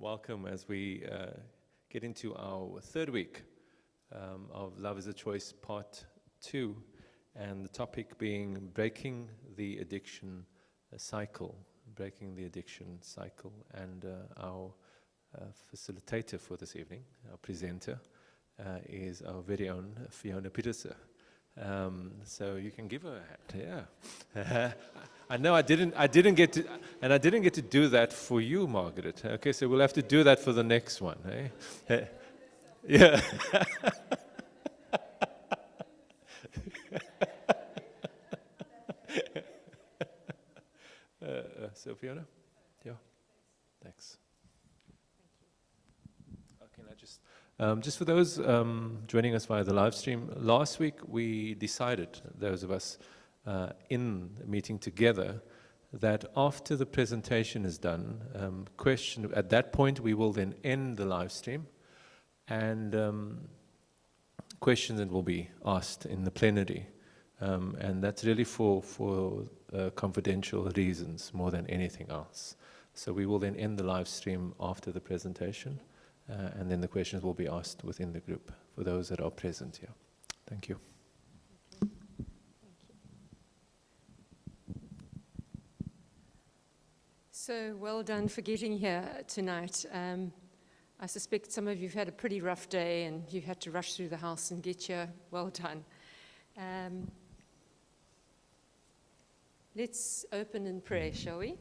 welcome as we get into our third week of Love is a Choice Part 2, and the topic being breaking the addiction cycle. Breaking the addiction cycle. And our facilitator for this evening, our presenter, is our very own Fiona Petersen. So you can give her a hand. Yeah. I know I didn't get to do that for you, Margaret. Okay, so we'll have to do that for the next one, eh? Yeah. So Fiona? Yeah. Thanks. Can I just for those joining us via the live stream, last week we decided, those of us in the meeting together, that after the presentation is done, at that point we will then end the live stream, and questions that will be asked in the plenary, and that's really for confidential reasons more than anything else. So we will then end the live stream after the presentation, and then the questions will be asked within the group for those that are present here. Thank you. So well done for getting here tonight. I suspect some of you have had a pretty rough day and you've had to rush through the house and get here. Well done. Let's open in prayer, shall we?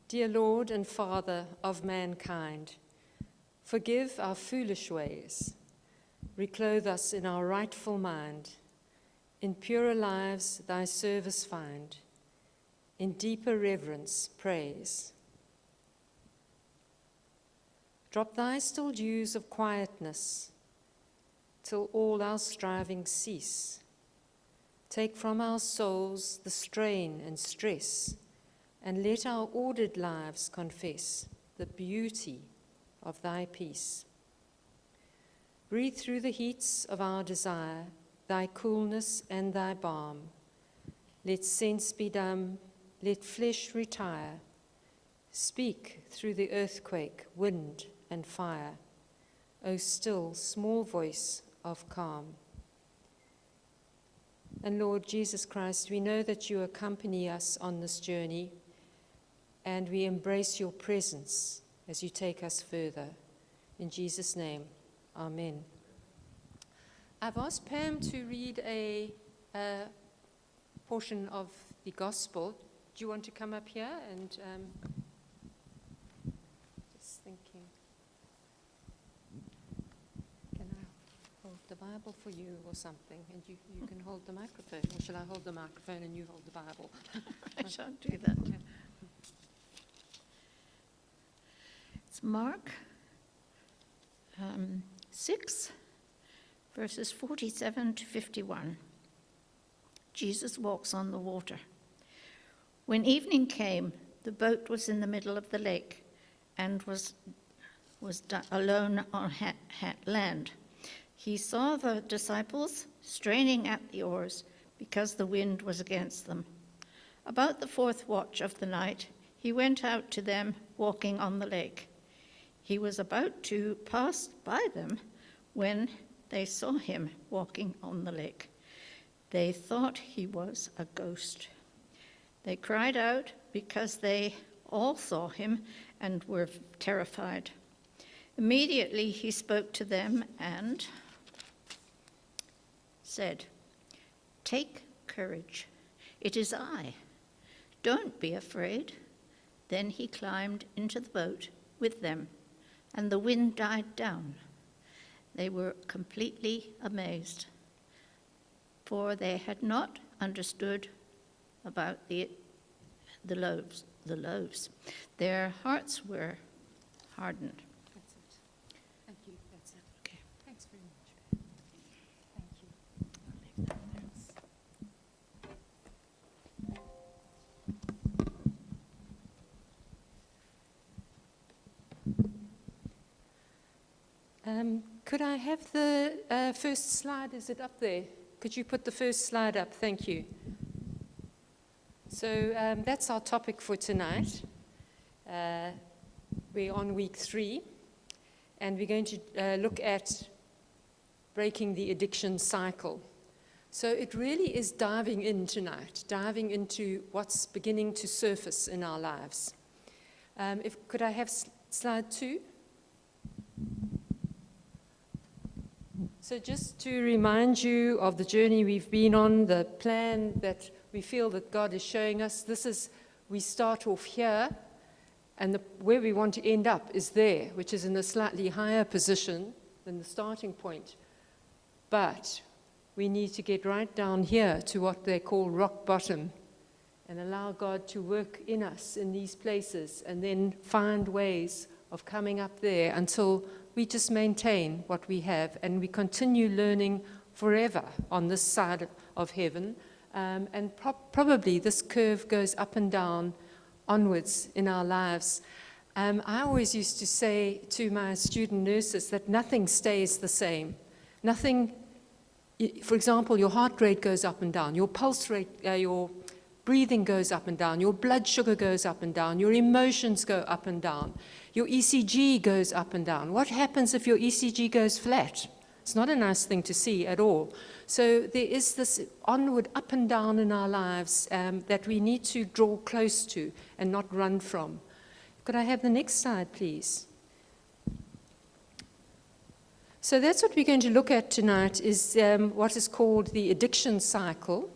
Dear Lord and Father of mankind, forgive our foolish ways, reclothe us in our rightful mind, in purer lives thy service find, in deeper reverence praise. Drop thy still dews of quietness, till all our striving cease. Take from our souls the strain and stress, and let our ordered lives confess the beauty of thy peace. Breathe through the heats of our desire thy coolness and thy balm. Let sense be dumb, let flesh retire. Speak through the earthquake, wind and fire, O still small voice of calm. And Lord Jesus Christ, we know that you accompany us on this journey, and we embrace your presence as you take us further. In Jesus' name, amen. I've asked Pam to read a portion of the gospel. Do you want to come up here? And just thinking, can I hold the Bible for you or something? And you can hold the microphone. Or shall I hold the microphone and you hold the Bible? I shan't do that. It's Mark 6. Verses 47 to 51. Jesus walks on the water. When evening came, the boat was in the middle of the lake and was alone on land. He saw the disciples straining at the oars because the wind was against them. About the fourth watch of the night, he went out to them walking on the lake. He was about to pass by them when they saw him walking on the lake. They thought he was a ghost. They cried out because they all saw him and were terrified. Immediately he spoke to them and said, "Take courage, it is I. Don't be afraid." Then he climbed into the boat with them, and the wind died down. They were completely amazed, for they had not understood about the loaves. Their hearts were hardened. That's it. Thank you. That's it. Okay. Thanks very much. Thank you. Could I have the first slide? Is it up there? Could you put the first slide up? Thank you. So that's our topic for tonight. We're on week 3, and we're going to look at breaking the addiction cycle. So it really is diving in tonight, diving into what's beginning to surface in our lives. Could I have slide 2? So just to remind you of the journey we've been on, the plan that we feel that God is showing us, we start off here, and where we want to end up is there, which is in a slightly higher position than the starting point. But we need to get right down here to what they call rock bottom and allow God to work in us in these places and then find ways of coming up there until we just maintain what we have and we continue learning forever on this side of heaven. And probably this curve goes up and down onwards in our lives. I always used to say to my student nurses that nothing stays the same. Nothing, for example, your heart rate goes up and down, your pulse rate, your breathing goes up and down, your blood sugar goes up and down, your emotions go up and down, your ECG goes up and down. What happens if your ECG goes flat? It's not a nice thing to see at all. So there is this onward, up and down in our lives that we need to draw close to and not run from. Could I have the next slide, please? So that's what we're going to look at tonight, is what is called the addiction cycle.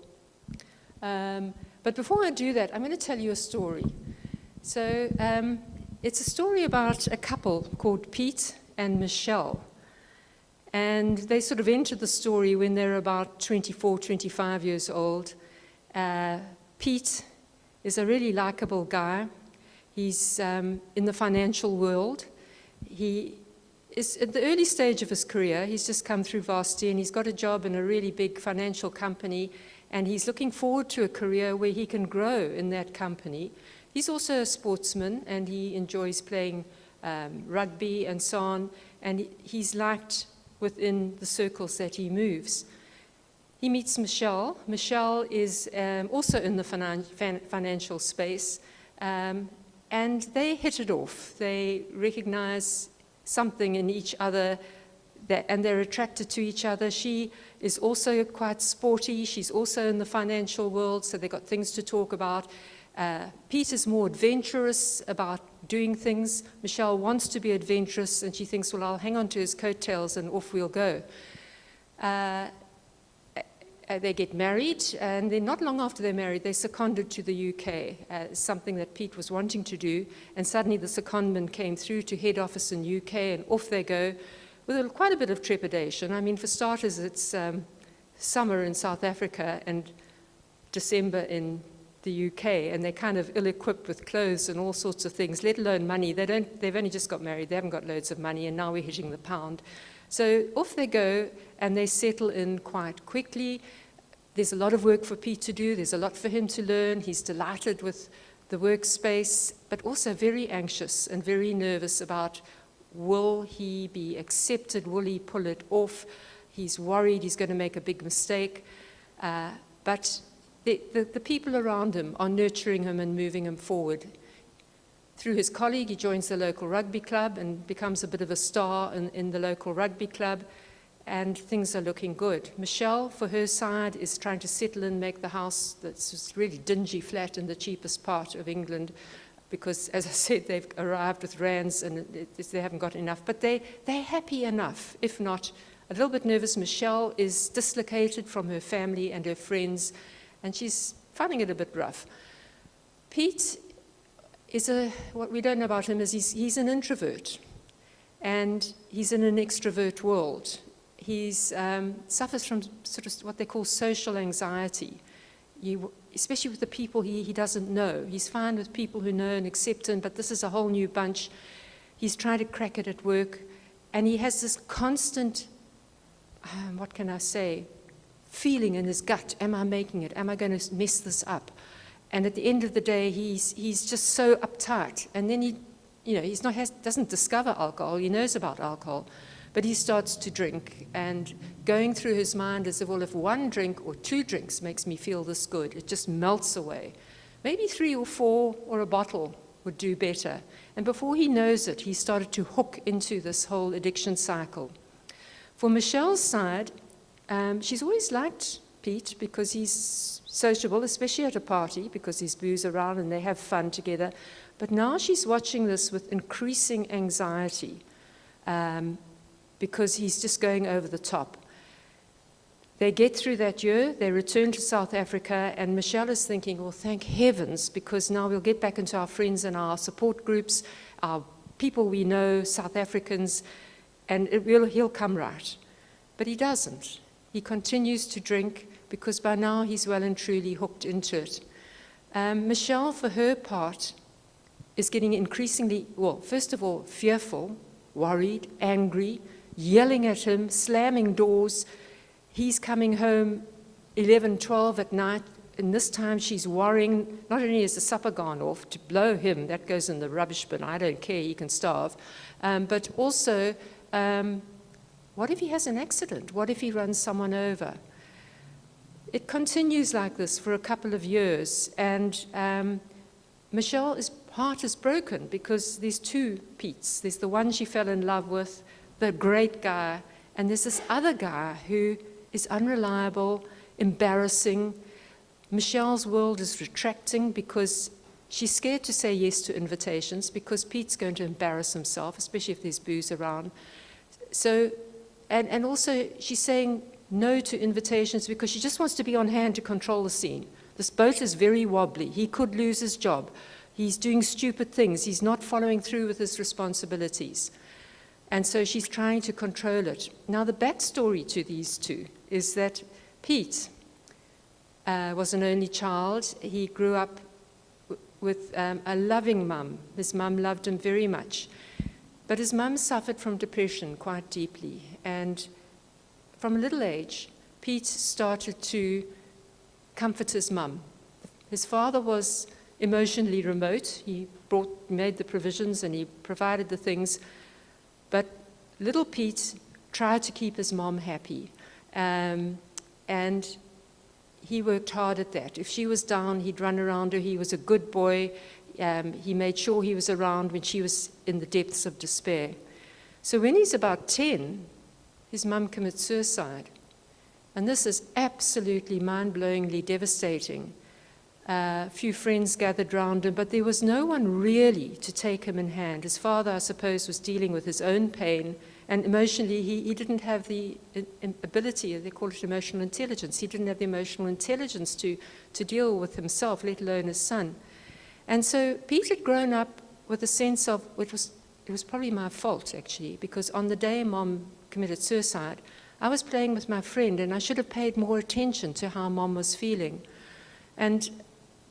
But before I do that, I'm going to tell you a story. So it's a story about a couple called Pete and Michelle. And they sort of enter the story when they're about 24, 25 years old. Pete is a really likable guy. He's in the financial world. He is at the early stage of his career. He's just come through varsity and he's got a job in a really big financial company. And he's looking forward to a career where he can grow in that company. He's also a sportsman and he enjoys playing rugby and so on. And he's liked within the circles that he moves. He meets Michelle. Michelle is also in the financial space, and they hit it off. They recognize something in each other, and they're attracted to each other. She is also quite sporty. She's also in the financial world, so they've got things to talk about. Pete is more adventurous about doing things. Michelle wants to be adventurous, and she thinks, well, I'll hang on to his coattails and off we'll go. They get married, and then not long after they're married, they're seconded to the UK, something that Pete was wanting to do, and suddenly the secondment came through to head office in UK, and off they go with quite a bit of trepidation. I mean, for starters, it's summer in South Africa and December in the UK, and they're kind of ill-equipped with clothes and all sorts of things, let alone money. They've only just got married, they haven't got loads of money, and now we're hitting the pound. So off they go, and they settle in quite quickly. There's a lot of work for Pete to do, there's a lot for him to learn. He's delighted with the workspace, but also very anxious and very nervous about, will he be accepted, will he pull it off? He's worried he's going to make a big mistake, but the people around him are nurturing him and moving him forward. Through his colleague, he joins the local rugby club and becomes a bit of a star in the local rugby club, and things are looking good. Michelle, for her side, is trying to settle in, make the house that's this really dingy flat in the cheapest part of England, because, as I said, they've arrived with rands and they haven't got enough. But they're happy enough, if not a little bit nervous. Michelle is dislocated from her family and her friends, and she's finding it a bit rough. Pete is what we don't know about him is he's an introvert, and he's in an extrovert world. He suffers from sort of what they call social anxiety, especially with the people he doesn't know. He's fine with people who know and accept him, but this is a whole new bunch. He's trying to crack it at work, and he has this constant, what can I say, feeling in his gut, am I making it? Am I going to mess this up? And at the end of the day, he's just so uptight. And then he doesn't discover alcohol. He knows about alcohol, but he starts to drink. And going through his mind is, well, if one drink or two drinks makes me feel this good, it just melts away. maybe 3 or 4 or a bottle would do better. And before he knows it, he started to hook into this whole addiction cycle. For Michelle's side, she's always liked Pete because he's sociable, especially at a party, because he's booze around and they have fun together. But now she's watching this with increasing anxiety because he's just going over the top. They get through that year, they return to South Africa, and Michelle is thinking, well, thank heavens, because now we'll get back into our friends and our support groups, our people we know, South Africans, and he'll come right. But he doesn't. He continues to drink because by now he's well and truly hooked into it. Michelle, for her part, is getting increasingly, well, first of all, fearful, worried, angry, yelling at him, slamming doors. He's coming home 11, 12 at night, and this time she's worrying, not only is the supper gone off, to blow him, that goes in the rubbish bin, I don't care, he can starve, but also, what if he has an accident? What if he runs someone over? It continues like this for a couple of years, and Michelle's heart is broken because there's 2 Petes. There's the one she fell in love with, the great guy, and there's this other guy who is unreliable, embarrassing. Michelle's world is retracting because she's scared to say yes to invitations because Pete's going to embarrass himself, especially if there's booze around. So, and also she's saying no to invitations because she just wants to be on hand to control the scene. This boat is very wobbly. He could lose his job. He's doing stupid things. He's not following through with his responsibilities. And so she's trying to control it. Now, the backstory to these 2 is that Pete was an only child. He grew up with a loving mum. His mum loved him very much. But his mum suffered from depression quite deeply. And from a little age, Pete started to comfort his mum. His father was emotionally remote. He made the provisions and he provided the things. But little Pete tried to keep his mom happy, and he worked hard at that. If she was down, he'd run around her. He was a good boy. He made sure he was around when she was in the depths of despair. So when he's about 10, his mum commits suicide. And this is absolutely mind-blowingly devastating. A few friends gathered round him, but there was no one really to take him in hand. His father, I suppose, was dealing with his own pain, and emotionally he didn't have the ability, they call it emotional intelligence, he didn't have the emotional intelligence to deal with himself, let alone his son. And so Pete had grown up with a sense of, it was probably my fault actually, because on the day Mom committed suicide, I was playing with my friend and I should have paid more attention to how Mom was feeling. And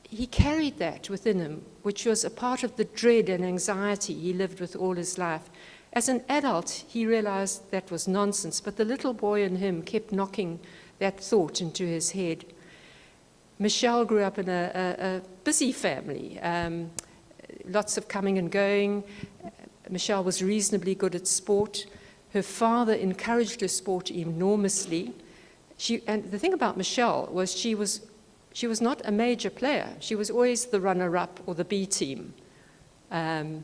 he carried that within him, which was a part of the dread and anxiety he lived with all his life. As an adult, he realized that was nonsense, but the little boy in him kept knocking that thought into his head. Michelle grew up in a busy family, lots of coming and going. Michelle was reasonably good at sport. Her father encouraged her sport enormously. And the thing about Michelle was she was not a major player. She was always the runner-up or the B team. But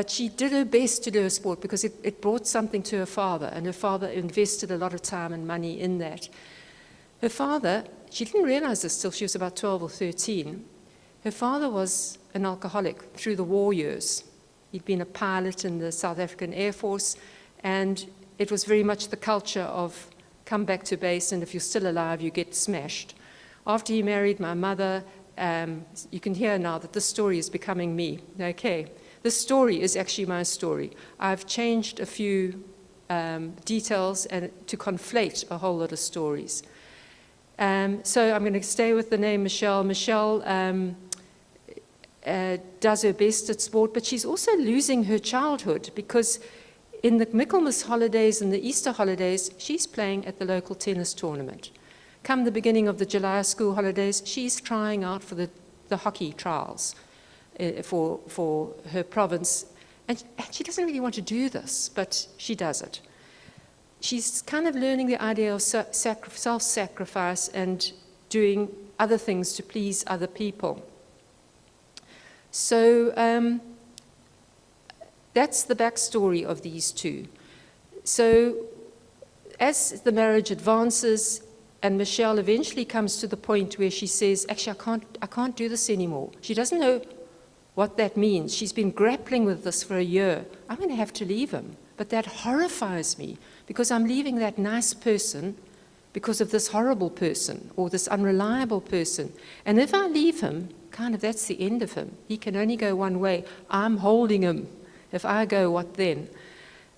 she did her best to do her sport because it brought something to her father, and her father invested a lot of time and money in that. Her father, she didn't realize this till she was about 12 or 13. Her father was an alcoholic through the war years. He'd been a pilot in the South African Air Force, and it was very much the culture of come back to base, and if you're still alive, you get smashed. After he married my mother, you can hear now that this story is becoming me, okay? This story is actually my story. I've changed a few details and to conflate a whole lot of stories. So I'm going to stay with the name Michelle. Michelle does her best at sport, but she's also losing her childhood because in the Michaelmas holidays and the Easter holidays, she's playing at the local tennis tournament. Come the beginning of the July school holidays, she's trying out for the hockey trials for her province. And she doesn't really want to do this, but she does it. She's kind of learning the idea of self-sacrifice and doing other things to please other people. So that's the backstory of these two. So as the marriage advances, and Michelle eventually comes to the point where she says, actually, I can't do this anymore. She doesn't know what that means. She's been grappling with this for a year. I'm going to have to leave him. But that horrifies me, because I'm leaving that nice person because of this horrible person or this unreliable person. And if I leave him, kind of that's the end of him. He can only go one way. I'm holding him. If I go, what then?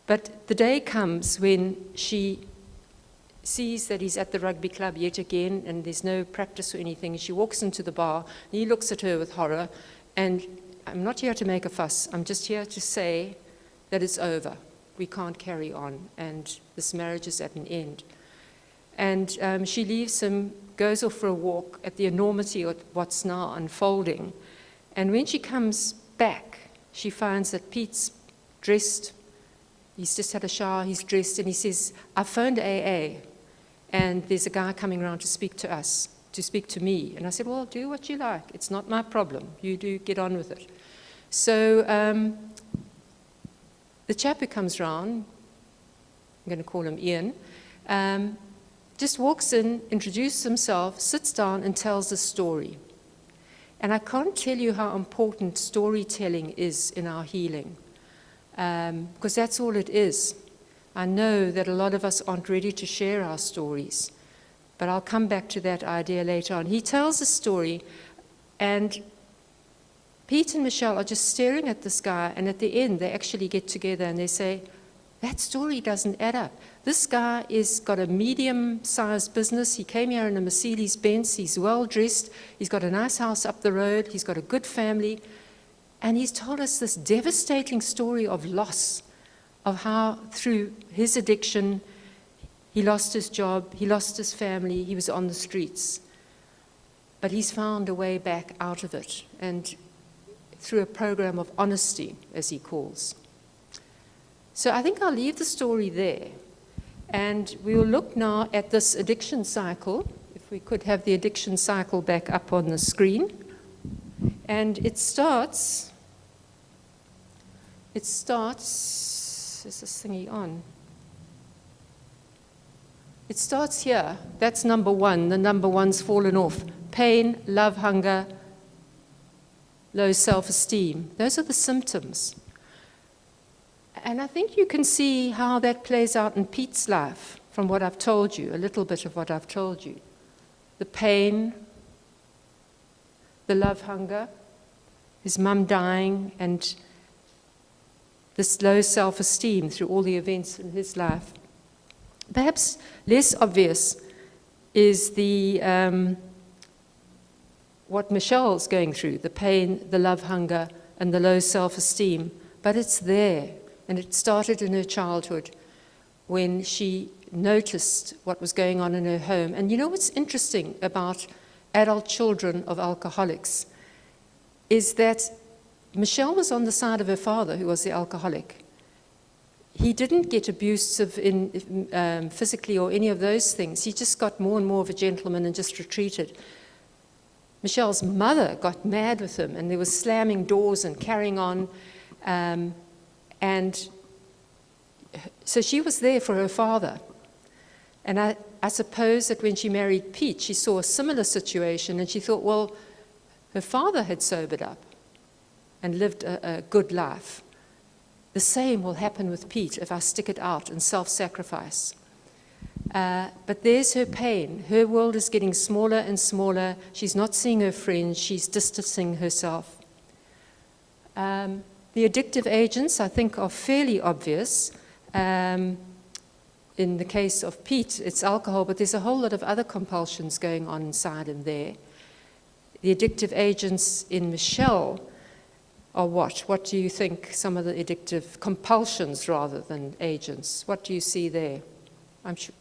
But the day comes when she sees that he's at the rugby club yet again, and there's no practice or anything. She walks into the bar, and he looks at her with horror, and I'm not here to make a fuss. I'm just here to say that it's over. We can't carry on, and this marriage is at an end. And she leaves him, goes off for a walk at the enormity of what's now unfolding. And when she comes back, she finds that Pete's dressed. He's just had a shower, he's dressed, and he says, I phoned AA, and there's a guy coming around to speak to us, to speak to me. And I said, well, do what you like. It's not my problem. You do get on with it. So the chap who comes round, I'm going to call him Ian, just walks in, introduces himself, sits down, and tells a story. And I can't tell you how important storytelling is in our healing, because that's all it is. I know that a lot of us aren't ready to share our stories, but I'll come back to that idea later on. He tells a story, and Pete and Michelle are just staring at this guy, and at the end, they actually get together and they say, that story doesn't add up. This guy has got a medium-sized business. He came here in a Mercedes-Benz. He's well-dressed. He's got a nice house up the road. He's got a good family. And he's told us this devastating story of loss, of how through his addiction, he lost his job, he lost his family, he was on the streets. But he's found a way back out of it, and through a program of honesty, as he calls. So I think I'll leave the story there. And we will look now at this addiction cycle. If we could have the addiction cycle back up on the screen. And it starts, is this thingy on? It starts here. That's number one. The number one's fallen off. Pain, love, hunger, low self-esteem. Those are the symptoms. And I think you can see how that plays out in Pete's life from what I've told you, a little bit of what I've told you. The pain, the love hunger, his mum dying, and this low self-esteem through all the events in his life. Perhaps less obvious is the what Michelle's going through, the pain, the love hunger, and the low self-esteem. But it's there. And it started in her childhood when she noticed what was going on in her home. And you know what's interesting about adult children of alcoholics is that Michelle was on the side of her father, who was the alcoholic. He didn't get abusive physically or any of those things. He just got more and more of a gentleman and just retreated. Michelle's mother got mad with him, and there was slamming doors and carrying on. And so she was there for her father. And I suppose that when she married Pete, she saw a similar situation, and she thought, well, her father had sobered up and lived a good life. The same will happen with Pete if I stick it out and self-sacrifice. But there's her pain. Her world is getting smaller and smaller. She's not seeing her friends. She's distancing herself. The addictive agents, I think, are fairly obvious. In the case of Pete, it's alcohol, but there's a whole lot of other compulsions going on inside him there. The addictive agents in Michelle are what? What do you think some of the addictive compulsions rather than agents? What do you see there?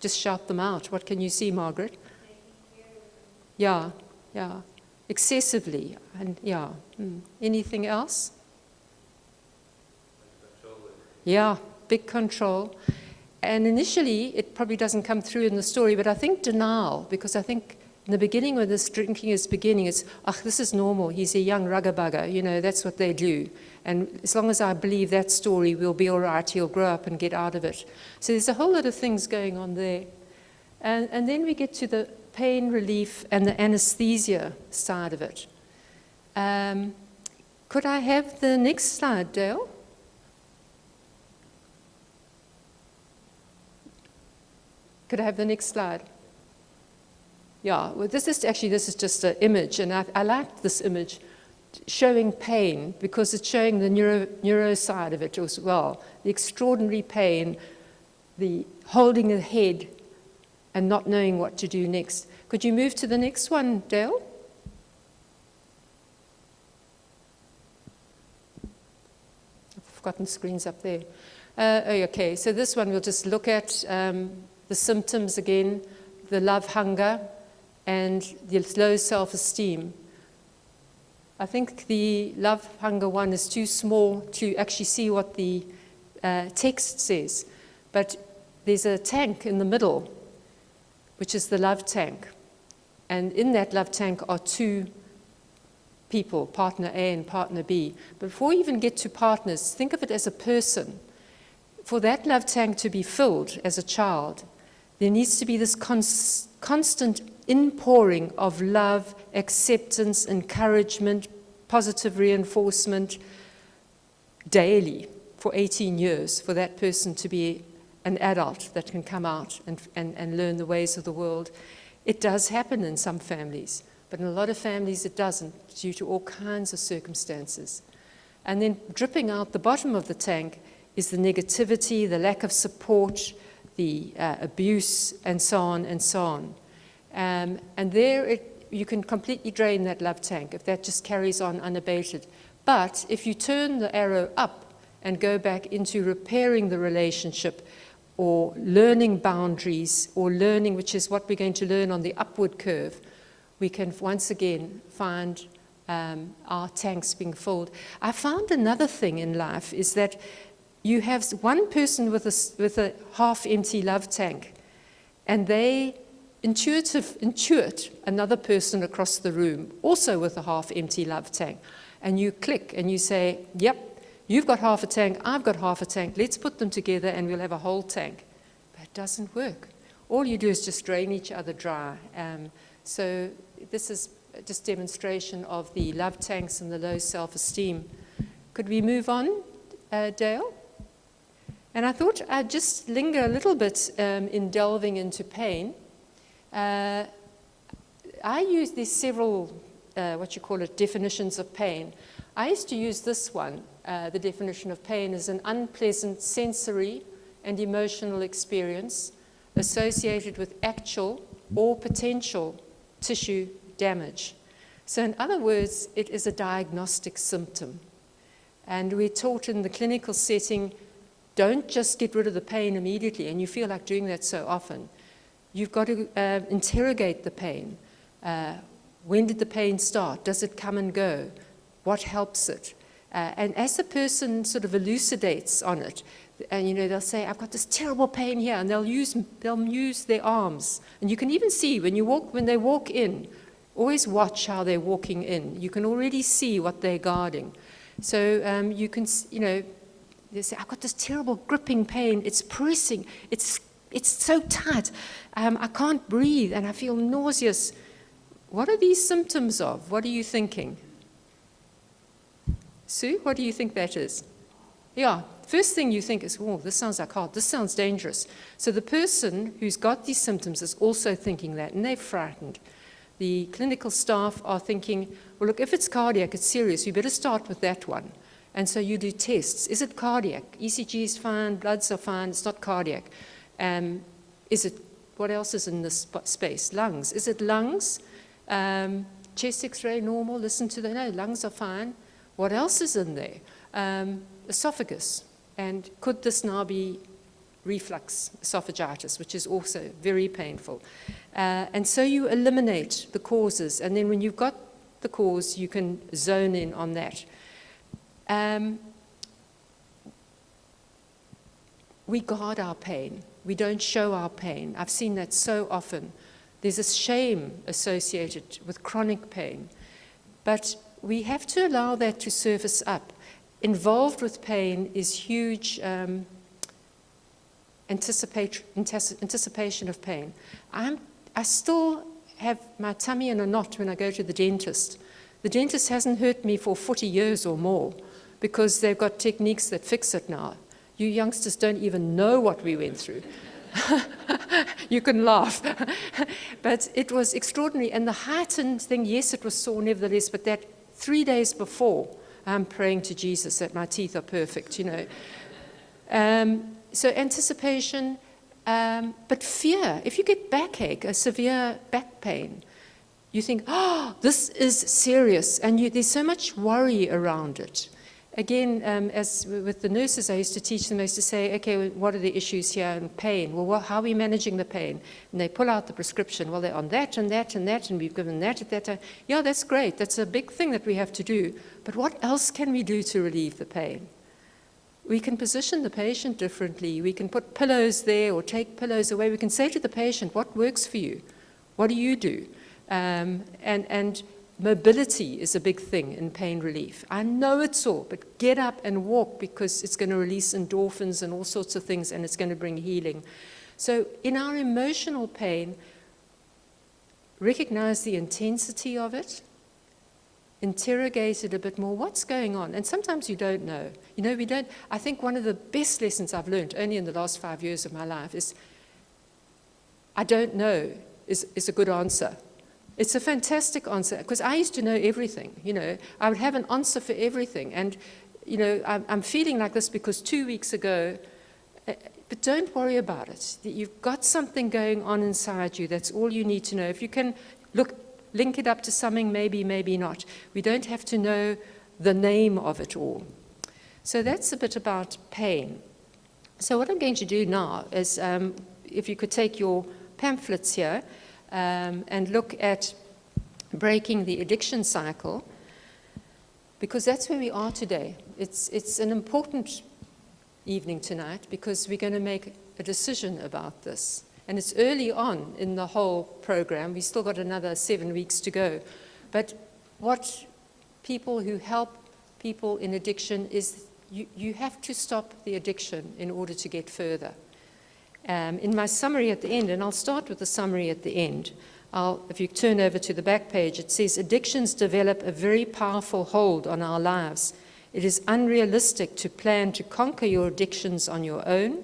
Just shout them out. What can you see, Margaret? Yeah. Excessively, and yeah. Anything else? Yeah, big control. And initially, it probably doesn't come through in the story, but I think denial, because I think In the beginning, when this drinking is beginning, it's, this is normal. He's a young rugger-bugger. You know, that's what they do. And as long as I believe that story, we'll be all right. He'll grow up and get out of it. So there's a whole lot of things going on there. And then we get to the pain relief and the anesthesia side of it. Could I have the next slide, Dale? Could I have the next slide? Yeah, well, this is just an image, and I liked this image showing pain because it's showing the neuro side of it as well. The extraordinary pain, the holding the head and not knowing what to do next. Could you move to the next one, Dale? I've forgotten the screen's up there. Okay, so this one we'll just look at the symptoms again, the love hunger, and the low self-esteem. I think the love hunger one is too small to actually see what the text says, but there's a tank in the middle, which is the love tank. And in that love tank are two people, partner A and partner B. But before you even get to partners, think of it as a person. For that love tank to be filled as a child, there needs to be this constant inpouring of love, acceptance, encouragement, positive reinforcement daily for 18 years for that person to be an adult that can come out and learn the ways of the world. It does happen in some families, but in a lot of families it doesn't due to all kinds of circumstances. And then dripping out the bottom of the tank is the negativity, the lack of support, the abuse, and so on and so on. And there you can completely drain that love tank if that just carries on unabated. But if you turn the arrow up and go back into repairing the relationship or learning boundaries or learning, which is what we're going to learn on the upward curve, we can once again find our tanks being filled. I found another thing in life is that you have one person with a half-empty love tank, and they intuit another person across the room, also with a half-empty love tank. And you click and you say, yep, you've got half a tank, I've got half a tank, let's put them together and we'll have a whole tank. But it doesn't work. All you do is just drain each other dry. So this is just demonstration of the love tanks and the low self-esteem. Could we move on, Dale? And I thought I'd just linger a little bit in delving into pain. There's several, definitions of pain. I used to use this one. The definition of pain is an unpleasant sensory and emotional experience associated with actual or potential tissue damage. So in other words, it is a diagnostic symptom. And we're taught in the clinical setting, don't just get rid of the pain immediately, and you feel like doing that so often. You've got to interrogate the pain. When did the pain start? Does it come and go? What helps it? And as the person sort of elucidates on it, and they'll say, I've got this terrible pain here, and they'll use their arms. And you can even see when they walk in, always watch how they're walking in. You can already see what they're guarding. So you can, they say, I've got this terrible gripping pain. It's pressing. It's so tight. I can't breathe, and I feel nauseous. What are these symptoms of? What are you thinking? Sue, what do you think that is? Yeah, first thing you think is, oh, this sounds like heart. This sounds dangerous. So the person who's got these symptoms is also thinking that, and they're frightened. The clinical staff are thinking, well, look, if it's cardiac, it's serious. You better start with that one. And so you do tests. Is it cardiac? ECG is fine, bloods are fine, it's not cardiac. What else is in this space? Lungs. Is it lungs? Chest x-ray normal, listen to no, lungs are fine. What else is in there? Esophagus. And could this now be reflux esophagitis, which is also very painful? And so you eliminate the causes, and then when you've got the cause, you can zone in on that. We guard our pain. We don't show our pain. I've seen that so often. There's a shame associated with chronic pain. But we have to allow that to surface up. Involved with pain is huge anticipation of pain. I still have my tummy in a knot when I go to the dentist. The dentist hasn't hurt me for 40 years or more because they've got techniques that fix it now. You youngsters don't even know what we went through. You can laugh. But it was extraordinary. And the heightened thing, yes, it was sore nevertheless, but that 3 days before, I'm praying to Jesus that my teeth are perfect, you know. So anticipation, but fear. If you get backache, a severe back pain, you think, oh, this is serious. And there's so much worry around it. Again, as with the nurses, I used to teach them, I used to say, okay, well, what are the issues here in pain? Well, how are we managing the pain? And they pull out the prescription. Well, they're on that and that and that, and we've given that at that time. Yeah, that's great. That's a big thing that we have to do. But what else can we do to relieve the pain? We can position the patient differently. We can put pillows there or take pillows away. We can say to the patient, what works for you? What do you do? And mobility is a big thing in pain relief. I know it's sore, but get up and walk because it's going to release endorphins and all sorts of things, and it's going to bring healing. So in our emotional pain, recognize the intensity of it, interrogate it a bit more. What's going on? And sometimes you don't know. You know, we don't. I think one of the best lessons I've learned only in the last 5 years of my life is I don't know is a good answer. It's a fantastic answer, because I used to know everything, you know. I would have an answer for everything. And, you know, I'm feeling like this because 2 weeks ago, but don't worry about it. You've got something going on inside you. That's all you need to know. If you can link it up to something, maybe, maybe not. We don't have to know the name of it all. So that's a bit about pain. So what I'm going to do now is, if you could take your pamphlets here, and look at breaking the addiction cycle, because that's where we are today. It's an important evening tonight because we're going to make a decision about this. And it's early on in the whole program. We've still got another 7 weeks to go. But what people who help people in addiction is you have to stop the addiction in order to get further. In my summary at the end, and I'll start with the summary at the end, if you turn over to the back page, it says, addictions develop a very powerful hold on our lives. It is unrealistic to plan to conquer your addictions on your own.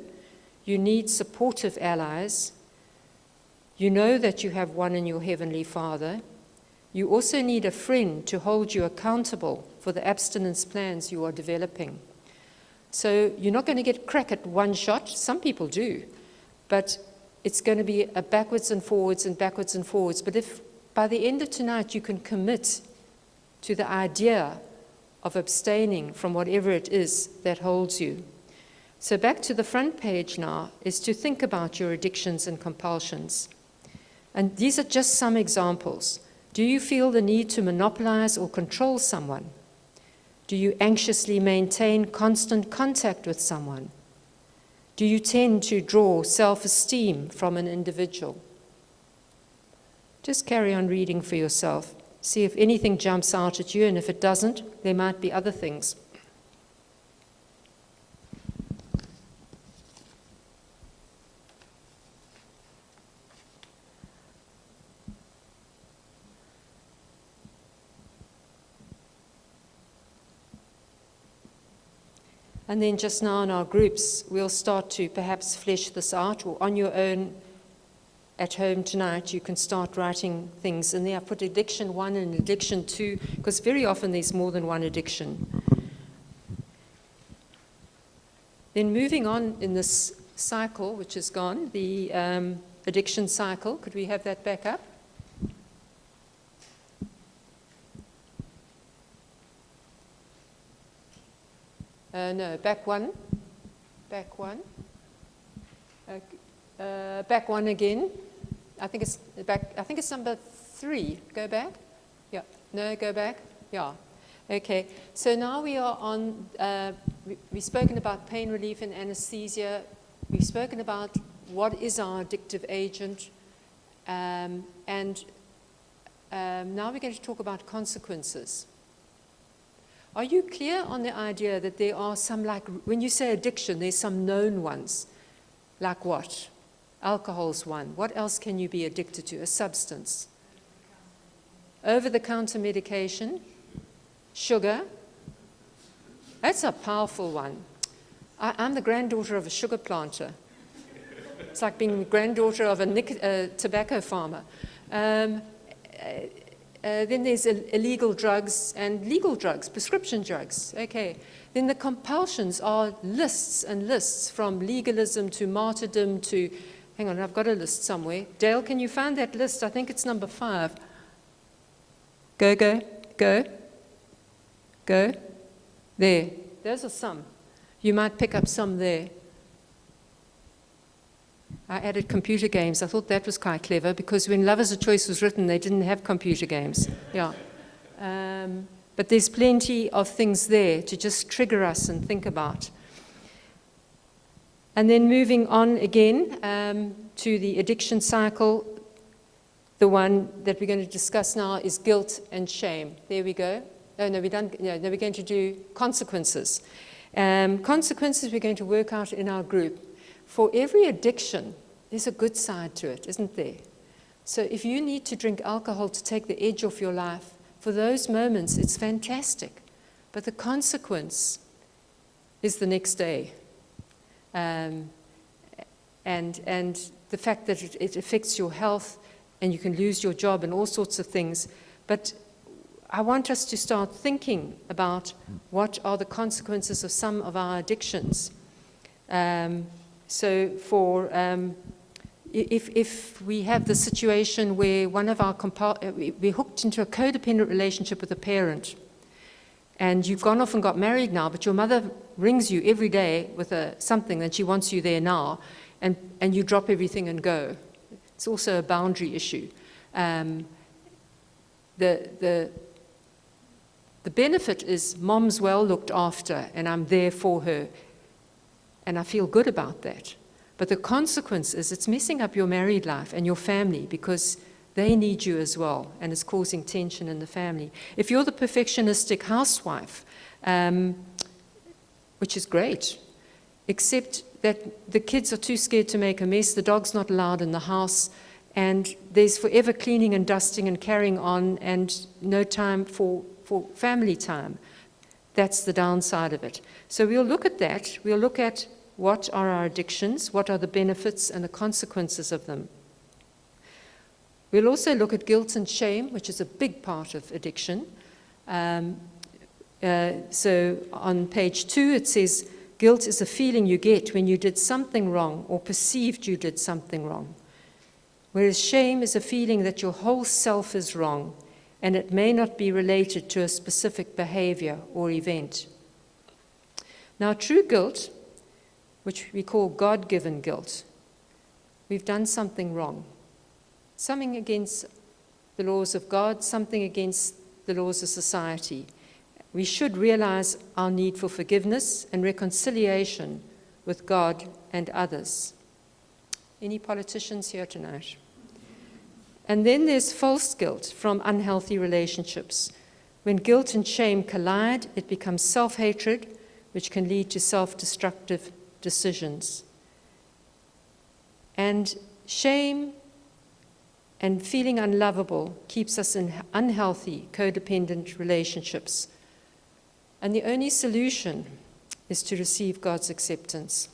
You need supportive allies. You know that you have one in your Heavenly Father. You also need a friend to hold you accountable for the abstinence plans you are developing. So you're not going to get crack at one shot. Some people do. But it's going to be a backwards and forwards and backwards and forwards. But if by the end of tonight you can commit to the idea of abstaining from whatever it is that holds you. So back to the front page now is to think about your addictions and compulsions. And these are just some examples. Do you feel the need to monopolize or control someone? Do you anxiously maintain constant contact with someone? Do you tend to draw self-esteem from an individual? Just carry on reading for yourself. See if anything jumps out at you, and if it doesn't, there might be other things. And then just now in our groups, we'll start to perhaps flesh this out, or on your own at home tonight, you can start writing things. And there I put addiction 1 and addiction 2, because very often there's more than one addiction. Then moving on in this cycle, which is gone, the addiction cycle, could we have that back up? No, back one. Back one. Back one again. I think it's back. I think it's number 3. Go back. Yeah. No, go back. Yeah. Okay. So now we are on. We've spoken about pain relief and anesthesia. We've spoken about what is our addictive agent, Now we're going to talk about consequences. Are you clear on the idea that there are some, like, when you say addiction, there's some known ones? Like what? Alcohol's one. What else can you be addicted to? A substance. Over-the-counter medication. Sugar. That's a powerful one. I'm the granddaughter of a sugar planter. It's like being the granddaughter of a tobacco farmer. Then there's illegal drugs and legal drugs, prescription drugs. Okay. Then the compulsions are lists and lists, from legalism to martyrdom to, hang on, I've got a list somewhere. Dale, can you find that list? I think it's number 5. Go, go, go, go. There. Those are some. You might pick up some there. I added computer games. I thought that was quite clever, because when Love is a Choice was written, they didn't have computer games. Yeah. But there's plenty of things there to just trigger us and think about. And then moving on again to the addiction cycle, the one that we're going to discuss now is guilt and shame. There we go. Oh, no, we're done. No, we're going to do consequences. Consequences we're going to work out in our group. For every addiction, there's a good side to it, isn't there? So if you need to drink alcohol to take the edge off your life, for those moments, it's fantastic. But the consequence is the next day. And the fact that it affects your health, and you can lose your job and all sorts of things. But I want us to start thinking about what are the consequences of some of our addictions. So for, if we have the situation where one of our, we're hooked into a codependent relationship with a parent, and you've gone off and got married now, but your mother rings you every day with something that she wants you there now, and you drop everything and go. It's also a boundary issue. The benefit is mom's well looked after, and I'm there for her. And I feel good about that. But the consequence is it's messing up your married life and your family, because they need you as well, and it's causing tension in the family. If you're the perfectionistic housewife, which is great, except that the kids are too scared to make a mess, the dog's not allowed in the house, and there's forever cleaning and dusting and carrying on, and no time for family time. That's the downside of it. So we'll look at that. We'll look at what are our addictions, what are the benefits and the consequences of them. We'll also look at guilt and shame, which is a big part of addiction. So on page 2, it says, guilt is a feeling you get when you did something wrong or perceived you did something wrong. Whereas shame is a feeling that your whole self is wrong, and it may not be related to a specific behavior or event. Now, true guilt, which we call God-given guilt, we've done something wrong, something against the laws of God, something against the laws of society. We should realize our need for forgiveness and reconciliation with God and others. Any politicians here tonight? And then there's false guilt from unhealthy relationships. When guilt and shame collide, it becomes self-hatred, which can lead to self-destructive decisions. And shame and feeling unlovable keeps us in unhealthy, codependent relationships. And the only solution is to receive God's acceptance.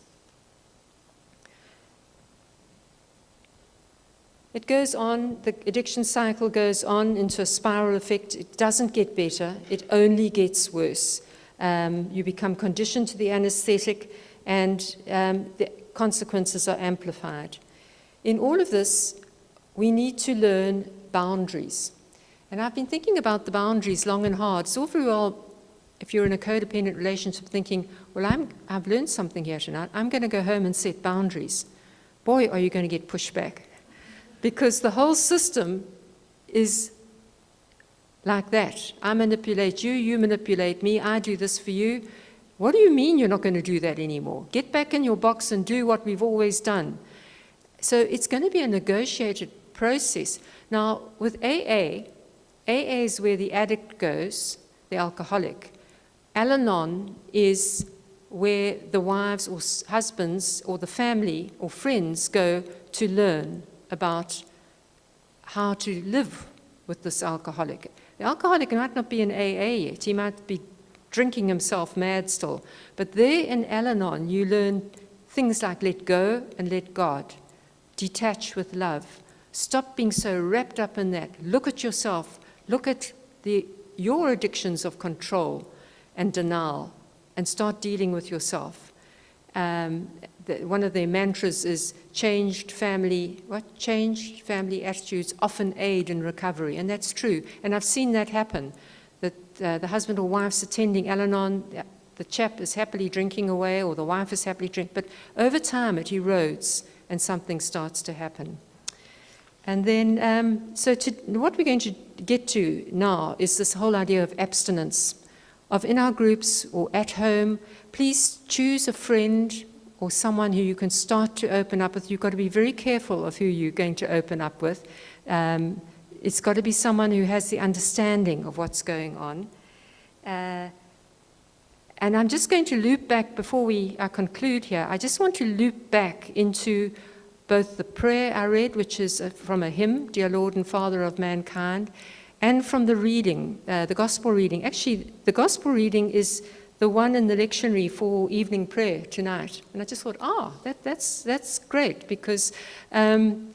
It goes on, the addiction cycle goes on into a spiral effect. It doesn't get better, it only gets worse. You become conditioned to the anesthetic, and the consequences are amplified. In all of this, we need to learn boundaries. And I've been thinking about the boundaries long and hard. It's all very well, if you're in a codependent relationship, thinking, well, I've learned something here tonight. I'm going to go home and set boundaries. Boy, are you going to get pushed back. Because the whole system is like that. I manipulate you, you manipulate me, I do this for you. What do you mean you're not going to do that anymore? Get back in your box and do what we've always done. So it's going to be a negotiated process. Now, with AA is where the addict goes, the alcoholic. Al-Anon is where the wives or husbands or the family or friends go to learn about how to live with this alcoholic. The alcoholic might not be in AA yet. He might be drinking himself mad still. But there in Al-Anon, you learn things like let go and let God. Detach with love. Stop being so wrapped up in that. Look at yourself. Look at your addictions of control and denial and start dealing with yourself. One of their mantras is changed family attitudes often aid in recovery. And that's true. And I've seen that happen. That the husband or wife's attending Al-Anon, the chap is happily drinking away or the wife is happily drinking. But over time it erodes and something starts to happen. And then, what we're going to get to now is this whole idea of abstinence. Of in our groups or at home, please choose a friend or someone who you can start to open up with. You've got to be very careful of who you're going to open up with. It's got to be someone who has the understanding of what's going on. And I'm just going to loop back before I conclude here. I just want to loop back into both the prayer I read, which is from a hymn, Dear Lord and Father of Mankind, and from the reading, the gospel reading. Actually, the gospel reading is the one in the lectionary for evening prayer tonight. And I just thought, that's great, because in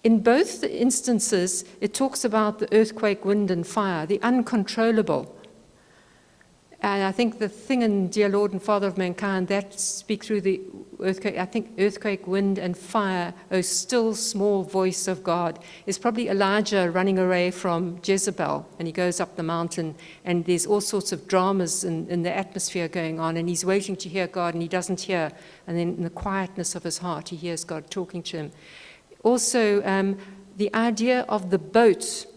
both the instances, it talks about the earthquake, wind, and fire, the uncontrollable. And I think the thing in Dear Lord and Father of Mankind, that speaks through the earthquake, I think earthquake, wind, and fire, a still small voice of God, is probably Elijah running away from Jezebel, and he goes up the mountain, and there's all sorts of dramas in the atmosphere going on, and he's waiting to hear God, and he doesn't hear, and then in the quietness of his heart, he hears God talking to him. Also, the idea of the boat.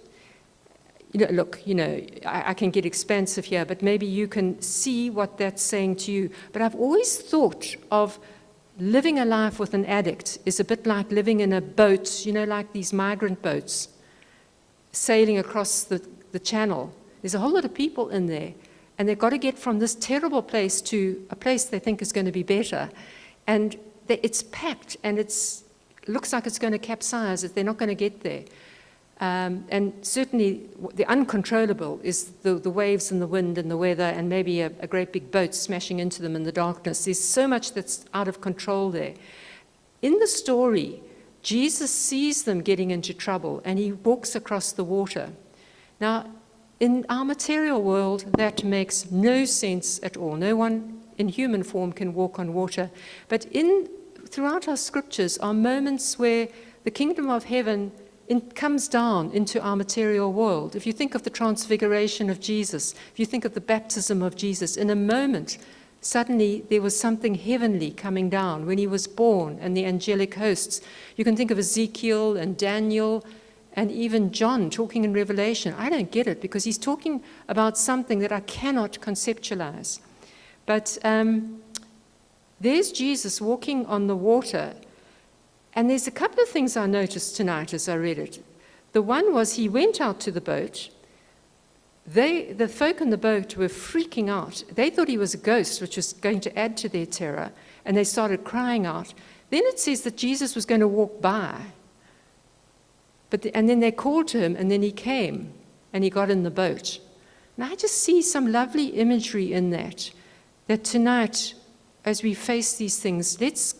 I can get expansive here, but maybe you can see what that's saying to you. But I've always thought of living a life with an addict is a bit like living in a boat, like these migrant boats, sailing across the channel. There's a whole lot of people in there, and they've got to get from this terrible place to a place they think is going to be better. And it's packed, and it looks like it's going to capsize if they're not going to get there. And certainly the uncontrollable is the waves and the wind and the weather and maybe a great big boat smashing into them in the darkness. There's so much that's out of control there. In the story, Jesus sees them getting into trouble and he walks across the water. Now, in our material world, that makes no sense at all. No one in human form can walk on water. But throughout our scriptures are moments where the kingdom of heaven comes down into our material world. If you think of the transfiguration of Jesus, if you think of the baptism of Jesus, in a moment, suddenly there was something heavenly coming down when he was born and the angelic hosts. You can think of Ezekiel and Daniel and even John talking in Revelation. I don't get it because he's talking about something that I cannot conceptualize. But there's Jesus walking on the water. And there's a couple of things I noticed tonight as I read it. The one was he went out to the boat. The folk in the boat were freaking out. They thought he was a ghost, which was going to add to their terror, and they started crying out. Then it says that Jesus was going to walk by. And then they called to him, and then he came, and he got in the boat. And I just see some lovely imagery in that tonight, as we face these things, let's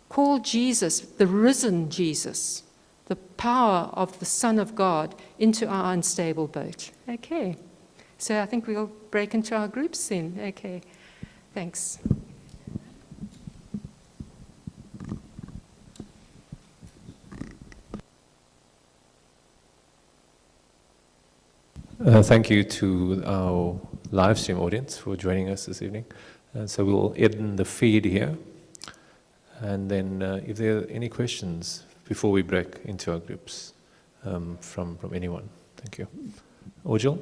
call Jesus, the risen Jesus, the power of the Son of God, into our unstable boat. Okay. So I think we'll break into our groups then. Okay. Thanks. Thank you to our live stream audience for joining us this evening. So we'll end the feed here. And then if there are any questions before we break into our groups from anyone. Thank you. Ojil?